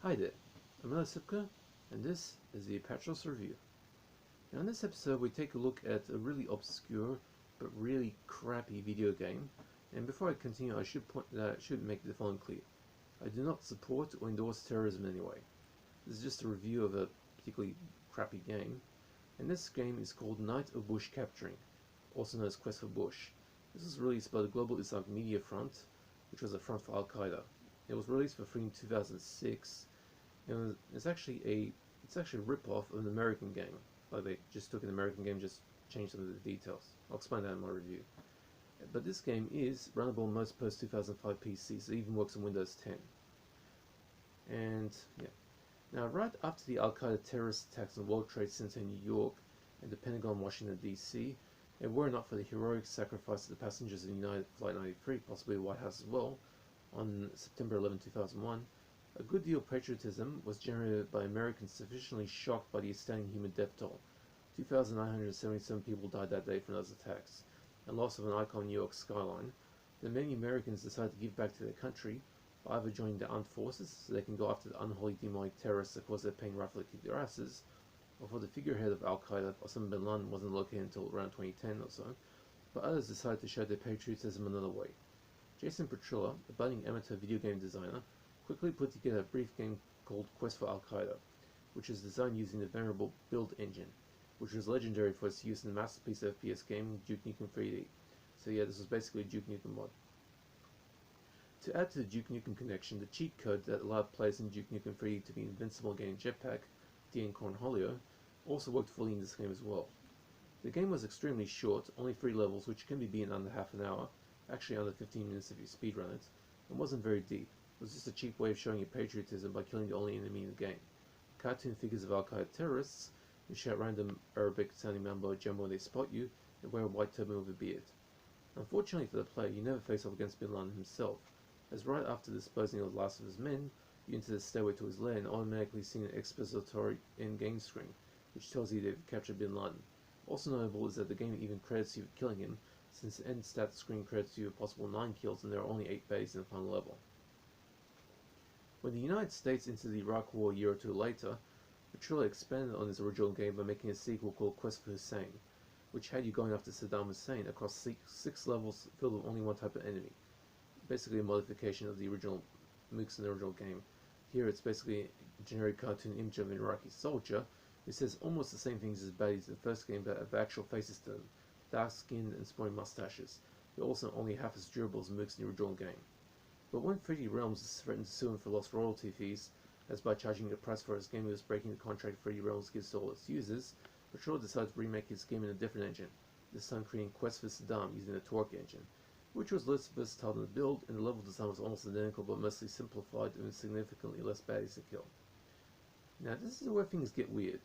Hi there, I'm Sipka, and this is the Apatros review. Now in this episode we take a look at a really obscure but really crappy video game, and before I continue I should make the following clear. I do not support or endorse terrorism in any way. This is just a review of a particularly crappy game, and this game is called Night of Bush Capturing, also known as Quest for Bush. This was released by the Global Islamic Media Front, which was a front for Al-Qaeda. It was released for free in 2006. It's actually a rip-off of an American game. Like they just took an American game, just changed some of the details. I'll explain that in my review. But this game is runnable on most post-2005 PCs. It even works on Windows 10. And yeah. Now, right after the Al-Qaeda terrorist attacks on the World Trade Center in New York and the Pentagon, Washington D.C., and were it not for the heroic sacrifice of the passengers of United Flight 93, possibly the White House as well, on September 11, 2001, a good deal of patriotism was generated by Americans sufficiently shocked by the astounding human death toll. 2,977 people died that day from those attacks, and loss of an icon New York skyline, that many Americans decided to give back to their country by either joining the armed forces so they can go after the unholy demonic terrorists that caused their pain rightfully kick their asses, or for the figurehead of Al-Qaeda, Osama bin Laden, wasn't located until around 2010 or so, but others decided to show their patriotism another way. Jason Petrilla, a budding amateur video game designer, quickly put together a brief game called Quest for Al-Qaeda, which is designed using the venerable Build engine, which was legendary for its use in the masterpiece FPS game Duke Nukem 3D. So yeah, this was basically a Duke Nukem mod. To add to the Duke Nukem connection, the cheat code that allowed players in Duke Nukem 3D to be invincible against Jetpack, D and Cornholio, also worked fully in this game as well. The game was extremely short, only 3 levels, which can be beaten under half an hour, actually under 15 minutes if you speedrun it, and wasn't very deep. It was just a cheap way of showing your patriotism by killing the only enemy in the game. Cartoon figures of Al-Qaeda terrorists who shout random Arabic-sounding mumbo-jumbo when they spot you and wear a white turban with a beard. Unfortunately for the player, you never face off against bin Laden himself, as right after disposing of the last of his men, you enter the stairway to his lair and automatically see an expository in-game screen, which tells you they've captured bin Laden. Also notable is that the game even credits you for killing him, since the end stats screen credits you a possible 9 kills and there are only 8 baddies in the final level. When the United States entered the Iraq War a year or two later, Petrilla expanded on his original game by making a sequel called Quest for Hussein, which had you going after Saddam Hussein across 6 levels filled with only one type of enemy. Basically a modification of the original mooks in the original game. Here it's basically a generic cartoon image of an Iraqi soldier who says almost the same things as baddies in the first game but have actual faces to them, dark-skinned and sporting mustaches. They're also only half as durable as mooks in the original game. But when 3D Realms is threatened to sue him for lost royalty fees, as by charging a price for his game he was breaking the contract 3D Realms gives to all its users, Patrol decided to remake his game in a different engine, this time creating Quest for Saddam using the Torque engine, which was less versatile than the build, and the level design was almost identical but mostly simplified and with significantly less baddies to kill. Now this is where things get weird.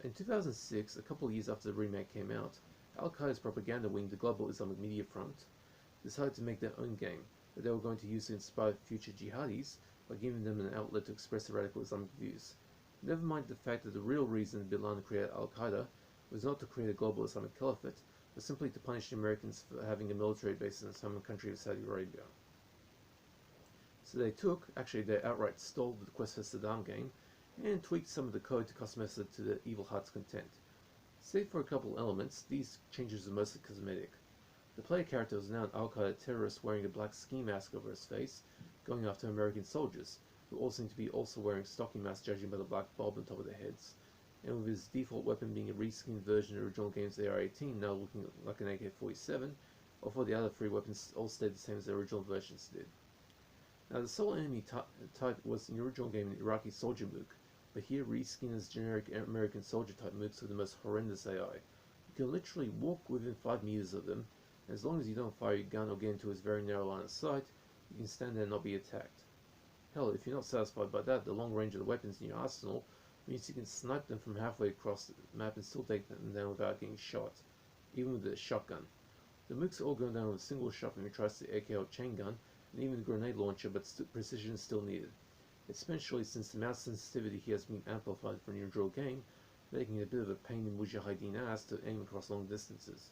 In 2006, a couple of years after the remake came out, Al-Qaeda's propaganda wing, the Global Islamic Media Front, decided to make their own game that they were going to use to inspire future jihadis by giving them an outlet to express their radical Islamic views. Never mind the fact that the real reason bin Laden created Al-Qaeda was not to create a global Islamic caliphate, but simply to punish the Americans for having a military base in the Islamic country of Saudi Arabia. So they outright stole the Quest for Saddam game and tweaked some of the code to customize it to the evil heart's content. Save for a couple elements, these changes are mostly cosmetic. The player character is now an Al-Qaeda terrorist wearing a black ski mask over his face, going after American soldiers, who all seem to be also wearing stocking masks judging by the black bulb on top of their heads, and with his default weapon being a reskinned version of the original game's AR-18, now looking like an AK-47, or for the other 3 weapons all stayed the same as the original versions did. Now the sole enemy type was in the original game an Iraqi soldier mook, but here reskinned as generic American soldier type mooks with the most horrendous AI. You can literally walk within 5 meters of them, and as long as you don't fire your gun or get into his very narrow line of sight, you can stand there and not be attacked. Hell, if you're not satisfied by that, the long range of the weapons in your arsenal means you can snipe them from halfway across the map and still take them down without getting shot, even with a shotgun. The mooks are all going down with a single shot when he tries the AK or chain gun, and even the grenade launcher, but precision is still needed, especially since the mouse sensitivity here has been amplified for an individual game, making it a bit of a pain in Mujahideen ass to aim across long distances.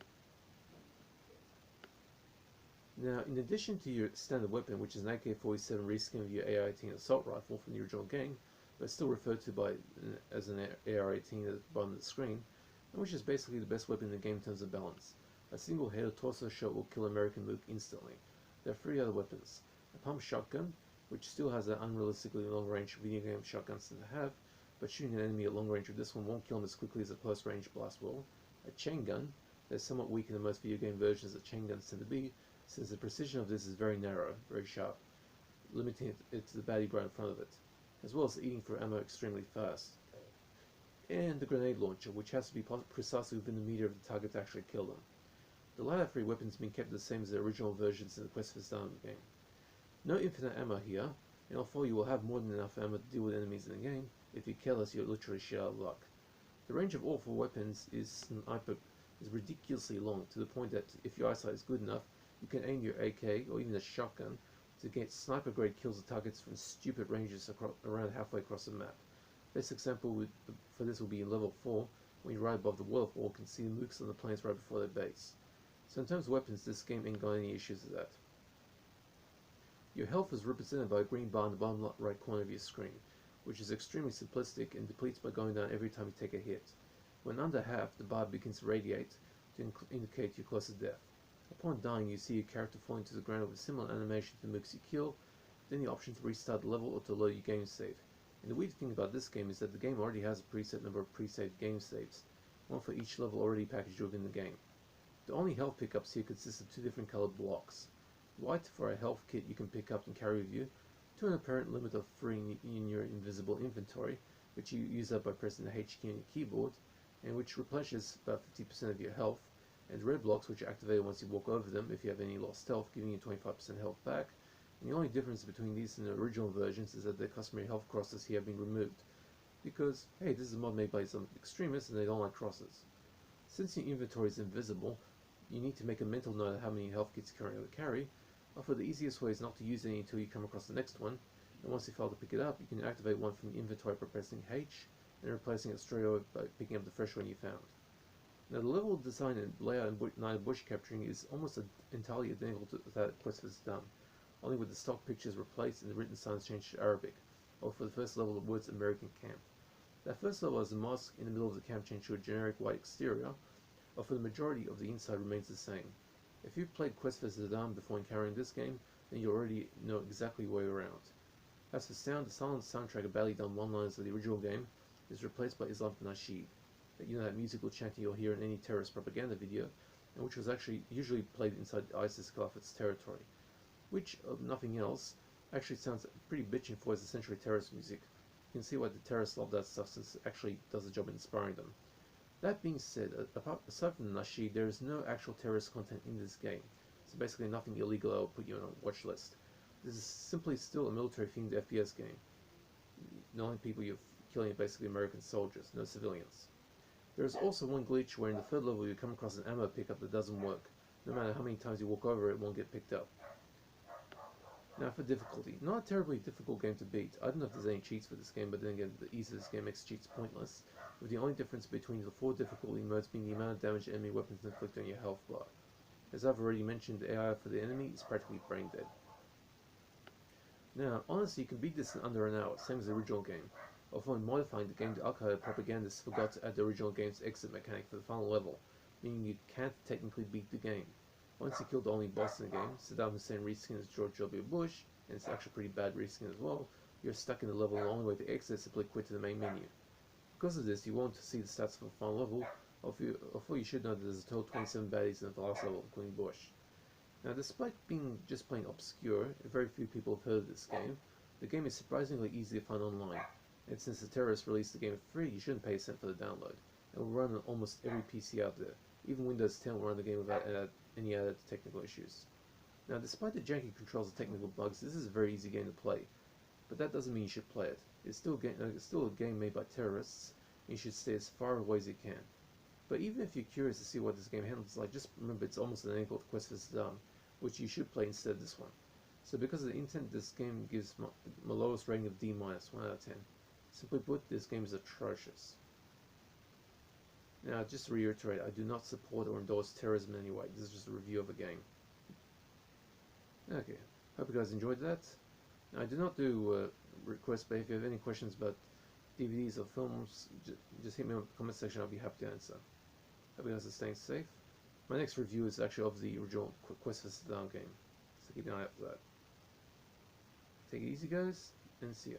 Now, in addition to your standard weapon, which is an AK-47 reskin of your AR-18 assault rifle from the original game, but still referred to as an AR-18 at the bottom of the screen, and which is basically the best weapon in the game in terms of balance. A single head or torso shot will kill American Luke instantly. There are 3 other weapons. A pump shotgun, which still has an unrealistically long range video game shotguns tend to have, but shooting an enemy at long range with this one won't kill him as quickly as a close range blast will. A chain gun, that's somewhat weaker than most video game versions that chain guns tend to be, since the precision of this is very narrow, very sharp, limiting it to the baddie right in front of it, as well as eating through ammo extremely fast. And the grenade launcher, which has to be precisely within the meter of the target to actually kill them. The latter 3 weapons have been kept the same as the original versions in the Quest for Saddam game. No infinite ammo here, and although you will have more than enough ammo to deal with enemies in the game, if you're careless you're literally shit out of luck. The range of all 4 weapons is ridiculously long, to the point that if your eyesight is good enough, you can aim your AK or even a shotgun to get sniper grade kills of targets from stupid ranges around halfway across the map. Best example for this will be in level 4, when you ride above the waterfall and can see the nukes on the planes right before their base. So in terms of weapons, this game ain't got any issues with that. Your health is represented by a green bar in the bottom right corner of your screen, which is extremely simplistic and depletes by going down every time you take a hit. When under half, the bar begins to radiate to indicate you're close to death. Upon dying, you see your character falling to the ground with a similar animation to the mooks you kill, then the option to restart the level or to load your game save. And the weird thing about this game is that the game already has a preset number of pre-saved game saves, one for each level already packaged within the game. The only health pickups here consist of 2 different colored blocks. White for a health kit you can pick up and carry with you, to an apparent limit of 3 in your invisible inventory, which you use up by pressing the H key on your keyboard, and which replenishes about 50% of your health, and red blocks which are activated once you walk over them if you have any lost health, giving you 25% health back. And the only difference between these and the original versions is that the customary health crosses here have been removed, because, hey, this is a mod made by some extremists and they don't like crosses. Since your inventory is invisible, you need to make a mental note of how many health kits you currently carry. But for the easiest way is not to use any until you come across the next one, and once you fail to pick it up, you can activate one from the inventory by pressing H, and replacing it straight away by picking up the fresh one you found. Now the level design and layout in Night of Bush capturing is almost entirely identical to that Quest for Saddam, only with the stock pictures replaced and the written signs changed to Arabic, or for the first level the words American Camp. That first level has a mosque in the middle of the camp changed to a generic white exterior, or for the majority of the inside remains the same. If you've played Quest for Saddam before encountering this game, then you already know exactly where you're at. As for sound, the silent soundtrack of badly done one-liners of the original game is replaced by Islamic Nasheed, that musical chanting you'll hear in any terrorist propaganda video, and which was actually usually played inside ISIS Caliphate territory, which, of nothing else, actually sounds pretty bitchin' for its essentially terrorist music. You can see why the terrorists love that stuff, since it actually does a job in inspiring them. That being said, aside from the Nasheed, there is no actual terrorist content in this game, so basically nothing illegal that will put you on a watch list. This is simply still a military-themed FPS game. The only people you're killing are basically American soldiers, no civilians. There is also one glitch where in the 3rd level you come across an ammo pickup that doesn't work. No matter how many times you walk over it, it won't get picked up. Now for difficulty. Not a terribly difficult game to beat. I don't know if there's any cheats for this game, but then again, the ease of this game makes cheats pointless, with the only difference between the 4 difficulty modes being the amount of damage enemy weapons inflict on your health bar. As I've already mentioned, the AI for the enemy is practically brain dead. Now, honestly, you can beat this in under an hour, same as the original game. Although in modifying the game, the Al-Qaeda propagandists forgot to add the original game's exit mechanic for the final level, meaning you can't technically beat the game. Once you kill the only boss in the game, Saddam Hussein reskin as George Dubya Bush, and it's actually a pretty bad reskin as well, you're stuck in the level and the only way to exit is simply quit to the main menu. Because of this, you won't see the stats for the final level, although you should know that there's a total of 27 baddies in the last level, including Bush. Now, despite being just plain obscure, very few people have heard of this game, the game is surprisingly easy to find online, and since the terrorists released the game for free, you shouldn't pay a cent for the download. It will run on almost every PC out there. Even Windows 10 will run the game without any added technical issues. Now, despite the janky controls and technical bugs, this is a very easy game to play, but that doesn't mean you should play it. It's still a game made by terrorists, and you should stay as far away as you can. But even if you're curious to see what this game handles like, just remember it's almost identical to Quest for Saddam, which you should play instead of this one. So because of the intent, this game gives my lowest rating of D-, 1 out of 10. Simply put, this game is atrocious. Now, just to reiterate, I do not support or endorse terrorism in any way. This is just a review of a game. Okay, hope you guys enjoyed that. I do not do requests, but if you have any questions about DVDs or films, just hit me in the comment section. I'll be happy to answer. Hope you guys are staying safe. My next review is actually of the original Quest for Saddam game, so keep an eye out for that. Take it easy, guys, and see ya.